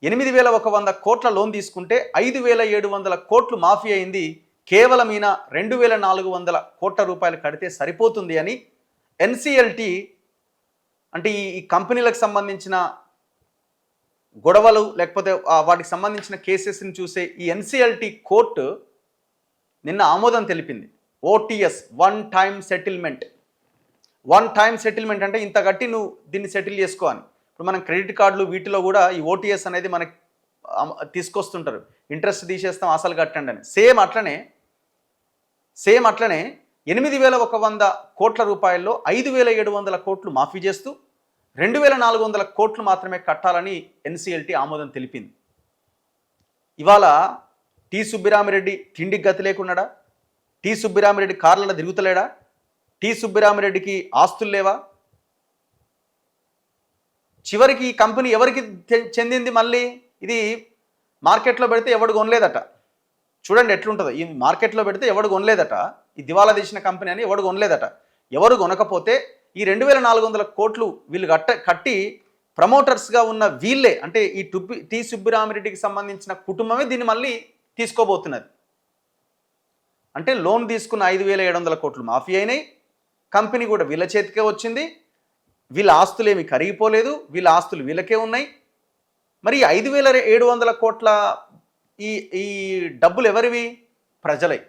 8,100 కోట్ల లోన్ తీసుకుంటే 5,700 కోట్లు మాఫీ అయింది. కేవలం ఈయన 2,400 కోట్ల రూపాయలు కడితే సరిపోతుంది అని ఎన్సిఎల్టీ అంటే ఈ కంపెనీలకు సంబంధించిన గొడవలు లేకపోతే వాటికి సంబంధించిన కేసెస్ని చూసే ఈ ఎన్సిఎల్టీ కోర్టు నిన్న ఆమోదం తెలిపింది. OTS, one time settlement. One time settlement అంటే ఇంత కట్టి నువ్వు దీన్ని సెటిల్ చేసుకో అని. ఇప్పుడు మనం క్రెడిట్ కార్డులు వీటిలో కూడా ఈ ఓటీఎస్ అనేది మనకి తీసుకొస్తుంటారు. ఇంట్రెస్ట్ తీసేస్తాం, అసలు కట్టండి అని. సేమ్ అట్లనే 8,100 కోట్ల రూపాయల్లో 5,700 కోట్లు మాఫీ చేస్తూ 2,400 కోట్లు మాత్రమే కట్టాలని ఎన్సిఎల్టీ ఆమోదం తెలిపింది. ఇవాళ టి సుబ్బిరామిరెడ్డి తిండికి గతి లేకున్నాడా? టి సుబ్బిరామిరెడ్డి కార్లలో తిరుగుతలేడా? టి సుబ్బిరామిరెడ్డికి ఆస్తులు లేవా? చివరికి ఈ కంపెనీ ఎవరికి చెందింది? మళ్ళీ ఇది మార్కెట్లో పెడితే ఎవడు కొనలేదట. చూడండి ఎట్లుంటుందో. ఈ మార్కెట్లో పెడితే ఎవడు కొనలేదట. ఈ దివాలా తీసిన కంపెనీ అని ఎవడు కొనలేదట. ఎవరు కొనకపోతే ఈ 2,400 కోట్లు వీళ్ళు కట్టి ప్రమోటర్స్గా ఉన్న వీళ్ళే, అంటే ఈ టి సుబ్బిరామిరెడ్డికి సంబంధించిన కుటుంబమే దీన్ని మళ్ళీ తీసుకోబోతున్నది. అంటే లోన్ తీసుకున్న 5,700 కోట్లు మాఫీ అయినాయి. కంపెనీ కూడా వీళ్ళ చేతికే వచ్చింది. వీళ్ళ ఆస్తులు ఏమి కరిగిపోలేదు, వీళ్ళ ఆస్తులు వీళ్ళకే ఉన్నాయి. మరి 5,700 కోట్ల ఈ డబ్బులు ఎవరివి? ప్రజలై.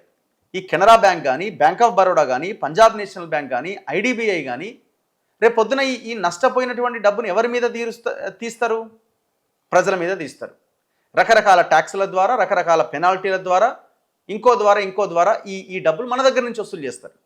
ఈ కెనరా బ్యాంక్ కానీ, బ్యాంక్ ఆఫ్ బరోడా కానీ, పంజాబ్ నేషనల్ బ్యాంక్ కానీ, ఐడిబిఐ కానీ రేపు పొద్దున ఈ నష్టపోయినటువంటి డబ్బును ఎవరి మీద తీస్తారు? ప్రజల మీద తీస్తారు. రకరకాల ట్యాక్సుల ద్వారా, రకరకాల పెనాల్టీల ద్వారా, ఇంకో ద్వారా ఈ డబ్బులు మన దగ్గర నుంచి వసూలు చేస్తారు.